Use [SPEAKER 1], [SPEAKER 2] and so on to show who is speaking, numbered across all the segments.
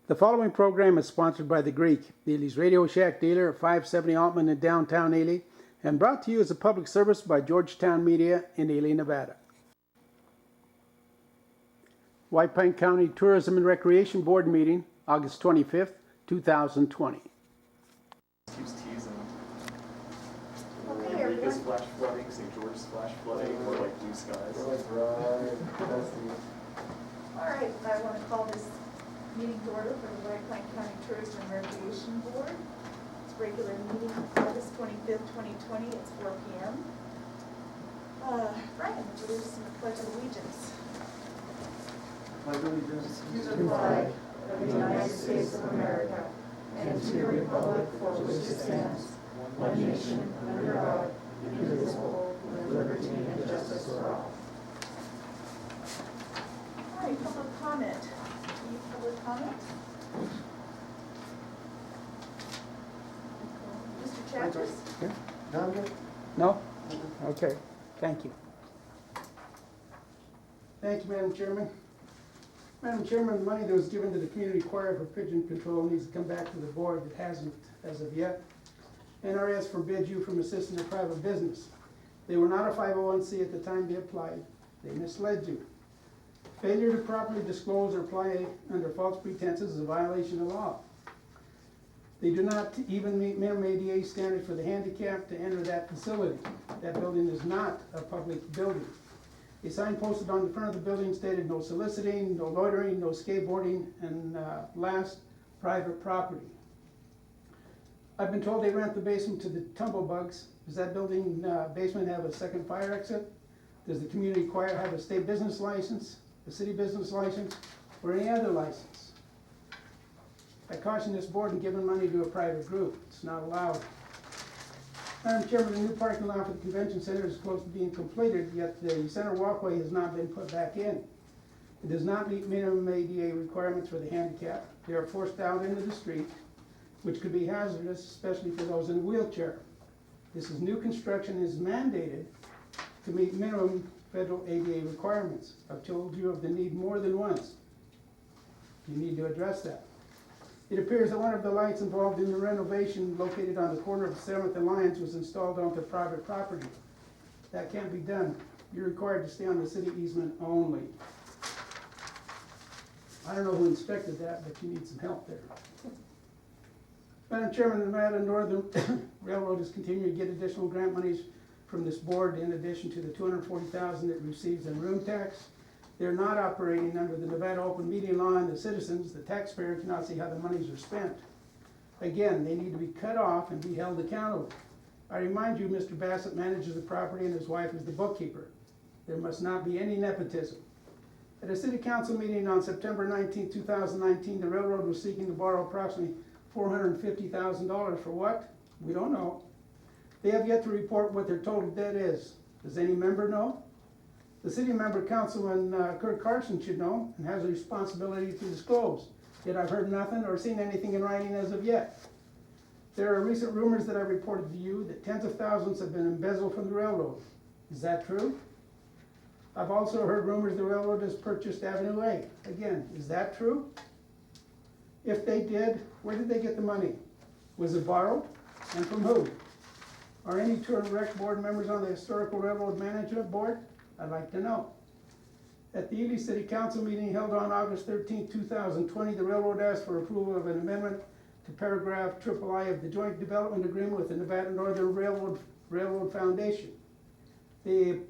[SPEAKER 1] The following program is sponsored by The Greek, Ely's Radio Shack dealer at 570 Altman in downtown Ely, and brought to you as a public service by Georgetown Media in Ely, Nevada. White Pine County Tourism and Recreation Board meeting, August 25th, 2020.
[SPEAKER 2] Keeps teasing.
[SPEAKER 3] Okay, everyone.
[SPEAKER 2] Vegas flash flooding, St. George's flash flooding, or like blue skies.
[SPEAKER 3] All right, I want to call this meeting to order for the White Pine County Tourism and Recreation Board. It's regular meeting, August 25th, 2020, it's 4 p.m. Brian, would you lead us in the Pledge of Allegiance?
[SPEAKER 4] Pledge allegiance
[SPEAKER 3] To the flag of the United States of America and to the republic for which it stands, one nation, under God, indivisible, with liberty and justice for all. All right, public comment. Any public comment? Mr. Chapters?
[SPEAKER 1] No? Okay, thank you. Thank you, Madam Chairman. Madam Chairman, the money that was given to the community choir for pigeon control needs to come back to the board. It hasn't as of yet. NRS forbids you from assisting a private business. They were not a 501c at the time they applied. They misled you. Failure to properly disclose or apply under false pretenses is a violation of law. They do not even meet minimum ADA standards for the handicapped to enter that facility. That building is not a public building. A sign posted on the front of the building stated no soliciting, no loitering, no skateboarding, and last, private property. I've been told they rent the basement to the Tumblebugs. Does that building basement have a second fire exit? Does the community choir have a state business license, a city business license, or any other license? I caution this board in giving money to a private group. It's not allowed. Madam Chairman, the new parking lot for the convention center is close to being completed, yet the center walkway has not been put back in. It does not meet minimum ADA requirements for the handicapped. They are forced out into the street, which could be hazardous, especially for those in a wheelchair. This is new construction is mandated to meet minimum federal ADA requirements. I've told you of the need more than once. You need to address that. It appears that one of the lights involved in the renovation located on the corner of 7th and Lyons was installed onto private property. That can't be done. You're required to stay on the city easement only. I don't know who inspected that, but you need some help there. Madam Chairman, the Nevada Northern Railroad is continuing to get additional grant monies from this board in addition to the $240,000 it receives in room tax. They're not operating under the Nevada Open Meeting Law, and the citizens, the taxpayer, cannot see how the monies are spent. Again, they need to be cut off and be held accountable. I remind you, Mr. Bassett manages the property and his wife is the bookkeeper. There must not be any nepotism. At a city council meeting on September 19, 2019, the railroad was seeking to borrow approximately $450,000 for what? We don't know. They have yet to report what their total debt is. Does any member know? The city member, Councilman Kurt Carson, should know and has a responsibility to disclose. Yet I've heard nothing or seen anything in writing as of yet. There are recent rumors that I reported to you that tens of thousands have been embezzled from the railroad. Is that true? I've also heard rumors the railroad has purchased Avenue A. Again, is that true? If they did, where did they get the money? Was it borrowed? And from who? Are any tour and rec board members on the Historical Railroad Management Board? I'd like to know. At the Ely City Council meeting held on August 13, 2020, the railroad asked for approval of an amendment to paragraph III of the Joint Development Agreement with the Nevada Northern Railroad Foundation. The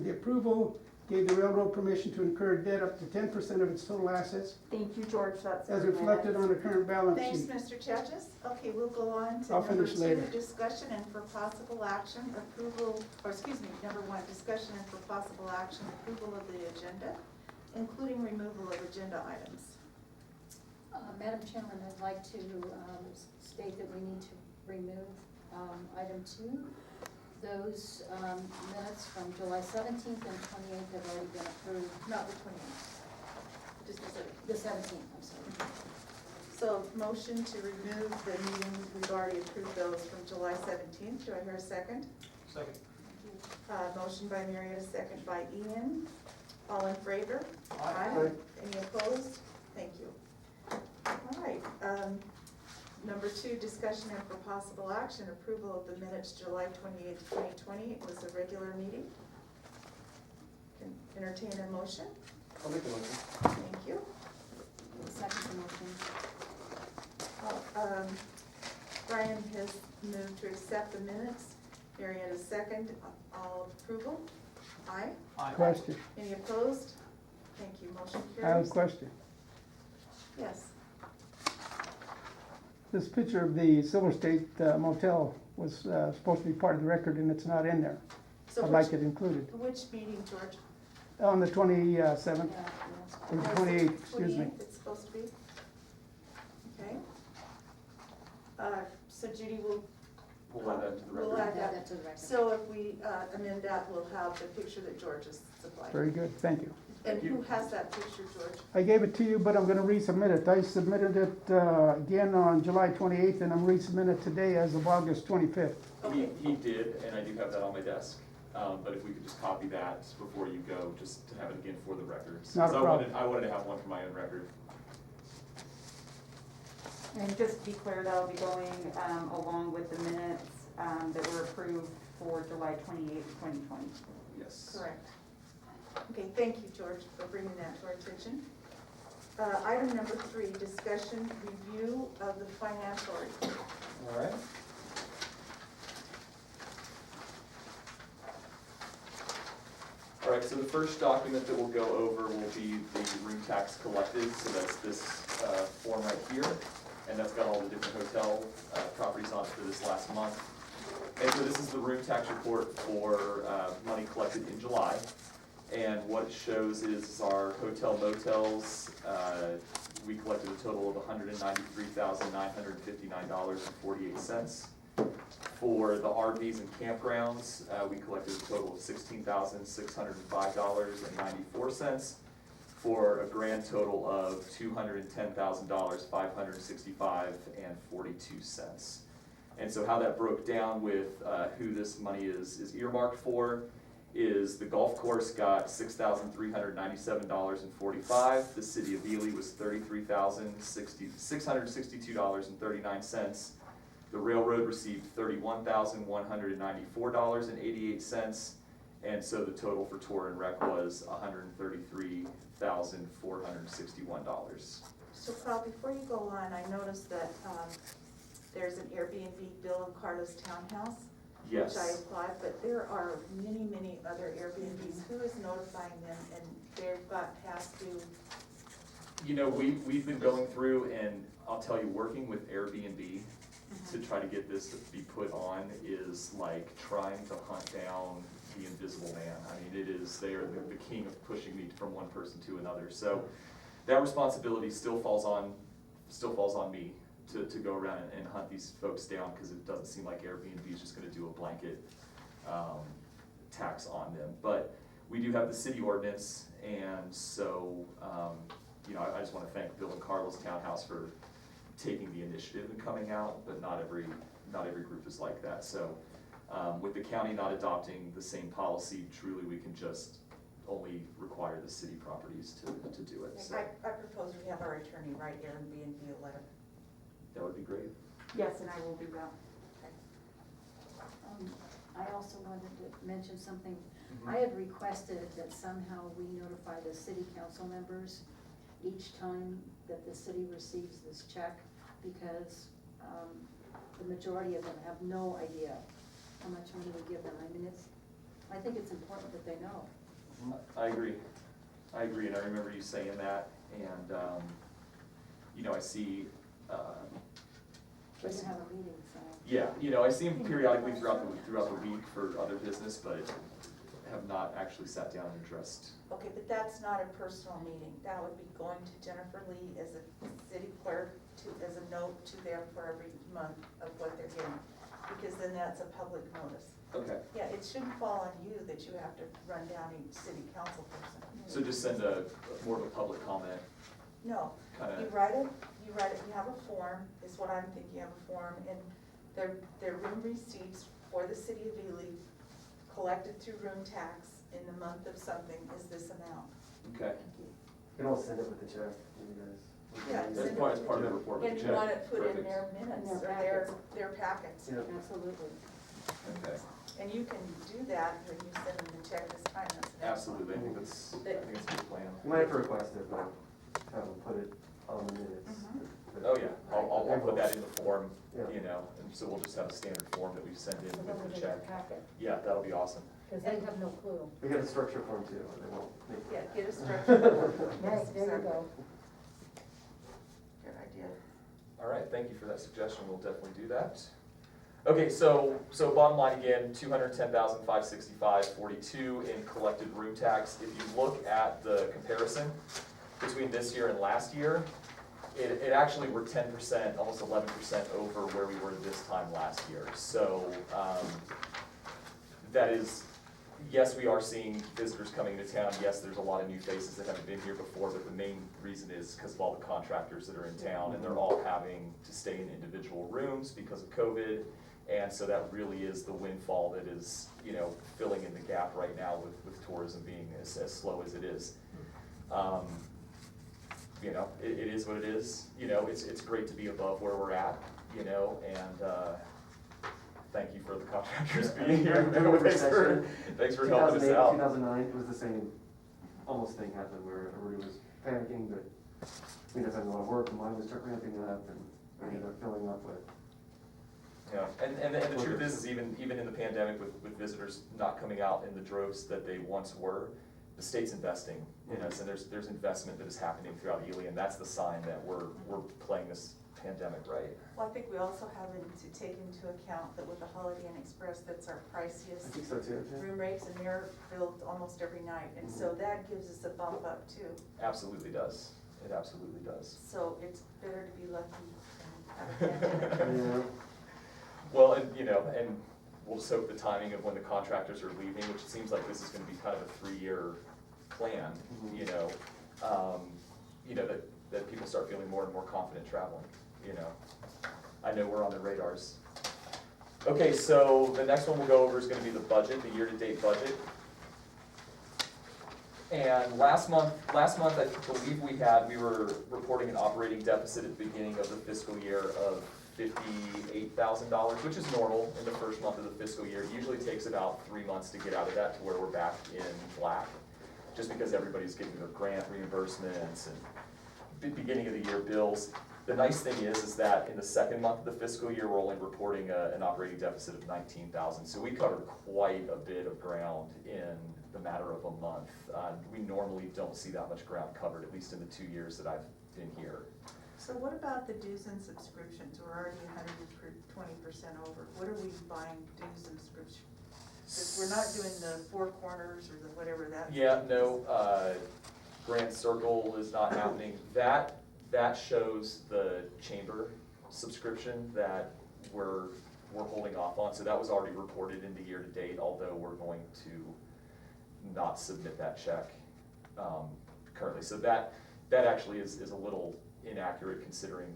[SPEAKER 1] approval gave the railroad permission to incur debt up to 10% of its total assets.
[SPEAKER 3] Thank you, George. That's
[SPEAKER 1] as reflected on the current balance
[SPEAKER 3] Thanks,
[SPEAKER 1] sheet.
[SPEAKER 3] Mr. Chachas. Okay, we'll go on to
[SPEAKER 1] I'll
[SPEAKER 3] number
[SPEAKER 1] finish
[SPEAKER 3] 2,
[SPEAKER 1] later.
[SPEAKER 3] discussion and for possible action, approval, or excuse me, number 1, discussion and for possible action, approval of the agenda, including removal of agenda items.
[SPEAKER 5] Madam Chairman, I'd like to state that we need to remove item 2. Those minutes from July 17th and 28th have already been approved.
[SPEAKER 3] Not the 28th, just
[SPEAKER 5] The 17th, I'm sorry.
[SPEAKER 3] So motion to remove the meetings, we've already approved those from July 17th. Do I hear a second?
[SPEAKER 2] Second.
[SPEAKER 3] Motion by Marietta, second by Ian. All in favor?
[SPEAKER 4] Aye.
[SPEAKER 3] Any opposed? Thank you. All right, Number 2, discussion and for possible action, approval of the minutes July 28th, 2020. It was a regular meeting. Can entertain a motion.
[SPEAKER 2] I'll make a motion.
[SPEAKER 3] Thank you.
[SPEAKER 5] Second the motion.
[SPEAKER 3] Brian has moved to accept the minutes. Marietta second. All approval? Aye.
[SPEAKER 1] Question,
[SPEAKER 3] Any opposed? Thank you. Motion
[SPEAKER 1] I have a
[SPEAKER 3] carries.
[SPEAKER 1] question.
[SPEAKER 3] Yes.
[SPEAKER 1] This picture of the Silver State Motel was supposed to be part of the record and it's not in there.
[SPEAKER 3] So
[SPEAKER 1] I'd like it included.
[SPEAKER 3] which meeting, George?
[SPEAKER 1] On the 27th,
[SPEAKER 5] Yeah,
[SPEAKER 1] or the 28th, excuse me.
[SPEAKER 3] 28th it's supposed to be? Okay. So Judy will,
[SPEAKER 2] We'll add that to the
[SPEAKER 3] We'll
[SPEAKER 2] record.
[SPEAKER 3] add
[SPEAKER 5] yeah.
[SPEAKER 3] that.
[SPEAKER 5] That to the record.
[SPEAKER 3] so if we amend that, we'll have the picture that George has supplied.
[SPEAKER 1] Very good, thank you.
[SPEAKER 3] And
[SPEAKER 2] Thank you.
[SPEAKER 3] who has that picture, George?
[SPEAKER 1] I gave it to you, but I'm gonna resubmit it. I submitted it again on July 28th, and I'm resubmitting it today as of August 25th.
[SPEAKER 3] Okay.
[SPEAKER 2] He did, and I do have that on my desk. But if we could just copy that before you go, just to have it again for the records.
[SPEAKER 1] Not a
[SPEAKER 2] 'Cause
[SPEAKER 1] problem.
[SPEAKER 2] I wanted to have one for my own record.
[SPEAKER 6] And just to be clear, that'll be going along with the minutes that were approved for July 28th, 2020.
[SPEAKER 2] Yes.
[SPEAKER 3] Correct. Okay, thank you, George, for bringing that to our attention. Item number 3, discussion review of the financial report.
[SPEAKER 2] All right. All right, so the first document that we'll go over will be the room tax collected, so that's this form right here, and that's got all the different hotel properties on it for this last month. And so this is the room tax report for money collected in July, and what it shows is our hotel motels, we collected a total of $193,959.48. For the RVs and campgrounds, we collected a total of $16,605.94 for a grand total of $210,565.42. And so how that broke down with who this money is earmarked for is the golf course got $6,397.45. The city of Ely was $33,662.39. The railroad received $31,194.88, and so the total for tour and rec was $133,461.
[SPEAKER 3] So Carl, before you go on, I noticed that there's an Airbnb bill in Carlos Townhouse, which I
[SPEAKER 2] Yes,
[SPEAKER 3] applied, but there are many, many other Airbnbs. Who is notifying them, and they've got past due?
[SPEAKER 2] you know, we've been going through, and I'll tell you, working with Airbnb to try to get this to be put on is like trying to hunt down the invisible man. I mean, it is, they're the king of pushing me from one person to another. So that responsibility still falls on me to go around and hunt these folks down, because it doesn't seem like Airbnb is just gonna do a blanket tax on them. But we do have the city ordinance, and so, you know, I just wanna thank Bill and Carlos Townhouse for taking the initiative and coming out, but not every group is like that. So with the county not adopting the same policy, truly we can just only require the city properties to do it. So
[SPEAKER 3] I propose we have our attorney write Airbnb a letter.
[SPEAKER 2] that would be great.
[SPEAKER 6] Yes, and I will do that.
[SPEAKER 5] I also wanted to mention something. I had requested that somehow we notify the city council members each time that the city receives this check, because the majority of them have no idea how much money we give them. I mean, I think it's important that they know.
[SPEAKER 2] I agree, and I remember you saying that, and, you know, I see,
[SPEAKER 5] We didn't have a meeting, so.
[SPEAKER 2] yeah, you know, I see them periodically throughout the week for other business, but have not actually sat down and addressed.
[SPEAKER 3] Okay, but that's not a personal meeting. That would be going to Jennifer Lee as a city clerk as a note to them for every month of what they're getting, because then that's a public notice.
[SPEAKER 2] Okay,
[SPEAKER 3] Yeah, it shouldn't fall on you that you have to run down each city council person.
[SPEAKER 2] so just send more of a public comment,
[SPEAKER 3] No, you
[SPEAKER 2] kinda,
[SPEAKER 3] write it, you have a form, is what I'm thinking, you have a form, and their room receipts for the city of Ely collected through room tax in the month of something is this amount.
[SPEAKER 2] okay.
[SPEAKER 4] You can all send it with the check, you guys.
[SPEAKER 3] Yeah,
[SPEAKER 2] That's part of the report.
[SPEAKER 3] And you
[SPEAKER 2] Check.
[SPEAKER 3] want it put in
[SPEAKER 2] Perfect.
[SPEAKER 3] their minutes,
[SPEAKER 5] In
[SPEAKER 3] or
[SPEAKER 5] their
[SPEAKER 3] their packets.
[SPEAKER 4] Yeah.
[SPEAKER 5] Absolutely.
[SPEAKER 2] Okay,
[SPEAKER 3] And you can do that when you send them the check this time, that's an
[SPEAKER 2] absolutely, I think that's a good plan.
[SPEAKER 4] You might have to request it, but have them put it on the minutes.
[SPEAKER 3] Mhm.
[SPEAKER 2] Oh, yeah, I'll put that in the form,
[SPEAKER 4] Yeah.
[SPEAKER 2] you know, and so we'll just have a standard form that we send in
[SPEAKER 5] So
[SPEAKER 2] with
[SPEAKER 5] then
[SPEAKER 2] the
[SPEAKER 5] we
[SPEAKER 2] check.
[SPEAKER 5] packet,
[SPEAKER 2] Yeah, that'll be awesome.
[SPEAKER 5] because they have no clue.
[SPEAKER 4] We got a structure form too, or they won't make.
[SPEAKER 3] Yeah, get a structure.
[SPEAKER 5] Right, there you go.
[SPEAKER 3] Good idea.
[SPEAKER 2] All right, thank you for that suggestion, we'll definitely do that. Okay, so bottom line again, 210,565.42 in collected room tax. If you look at the comparison between this year and last year, it actually we're 10%, almost 11% over where we were this time last year. So, that is, yes, we are seeing visitors coming into town, yes, there's a lot of new faces that haven't been here before, but the main reason is because of all the contractors that are in town, and they're all having to stay in individual rooms because of COVID. And so that really is the windfall that is, you know, filling in the gap right now with tourism being as slow as it is. You know, it is what it is, you know, it's great to be above where we're at, you know, and, thank you for the contractors being here. Thanks for helping us
[SPEAKER 4] 2008,
[SPEAKER 2] out.
[SPEAKER 4] 2009, it was the same almost thing happened where everybody was panicking, but we just had a lot of work, the money was ramping up, and we ended up filling up with.
[SPEAKER 2] Yeah, and the truth is even in the pandemic with visitors not coming out in the droves that they once were, the state's investing in us, and there's investment that is happening throughout Ely, and that's the sign that we're playing this pandemic right.
[SPEAKER 3] Well, I think we also have to take into account that with the Holiday Inn Express, that's our
[SPEAKER 4] I
[SPEAKER 3] priciest
[SPEAKER 4] think so too. Yeah.
[SPEAKER 3] room rates, and they're filled almost every night, and so that gives us a bump up too.
[SPEAKER 2] Absolutely does, it absolutely does.
[SPEAKER 3] So it's better to be lucky than have a pandemic.
[SPEAKER 4] Yeah.
[SPEAKER 2] Well, and, you know, and we'll just hope the timing of when the contractors are leaving, which it seems like this is gonna be kind of a 3-year plan, you know, that people start feeling more and more confident traveling, you know. I know we're on the radars. Okay, so the next one we'll go over is gonna be the budget, the year-to-date budget. And last month, I believe we were reporting an operating deficit at the beginning of the fiscal year of $58,000, which is normal in the first month of the fiscal year. It usually takes about 3 months to get out of that to where we're back in black, just because everybody's getting their grant reimbursements and beginning of the year bills. The nice thing is that in the second month of the fiscal year, we're only reporting an operating deficit of $19,000. So we covered quite a bit of ground in the matter of a month. We normally don't see that much ground covered, at least in the 2 years that I've been here.
[SPEAKER 3] So what about the dues and subscriptions? We're already 120% over. What are we buying dues and subscriptions? Because we're not doing the Four Corners or the whatever that.
[SPEAKER 2] Yeah, no, Grand Circle is not happening. That shows the chamber subscription that we're holding off on. So that was already reported in the year-to-date, although we're going to not submit that check currently. So that actually is a little inaccurate considering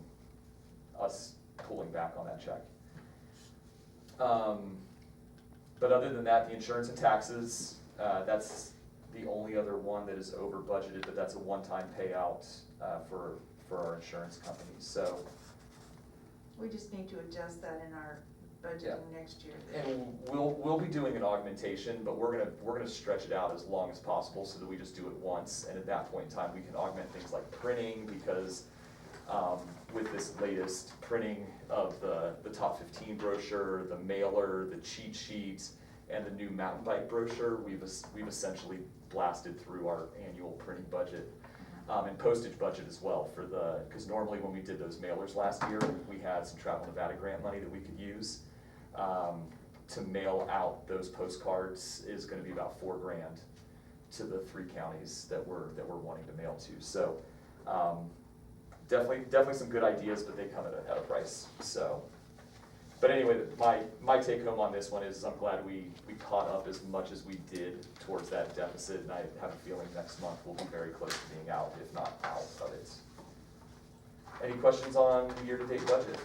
[SPEAKER 2] us pulling back on that check. But other than that, the insurance and taxes, that's the only other one that is over budgeted, but that's a one-time payout for our insurance company, so.
[SPEAKER 3] We just need to adjust that in our budgeting next year.
[SPEAKER 2] And we'll be doing an augmentation, but we're gonna stretch it out as long as possible so that we just do it once, and at that point in time, we can augment things like printing, because with this latest printing of the top 15 brochure, the mailer, the cheat sheet, and the new mountain bike brochure, we've essentially blasted through our annual printing budget. And postage budget as well because normally when we did those mailers last year, we had some Travel Nevada grant money that we could use. To mail out those postcards is gonna be about $4,000 to the 3 counties that we're wanting to mail to. So, definitely some good ideas, but they come at a price, so. But anyway, my take home on this one is I'm glad we caught up as much as we did towards that deficit, and I have a feeling next month we'll be very close to being out, if not out of it. Any questions on the year-to-date budget?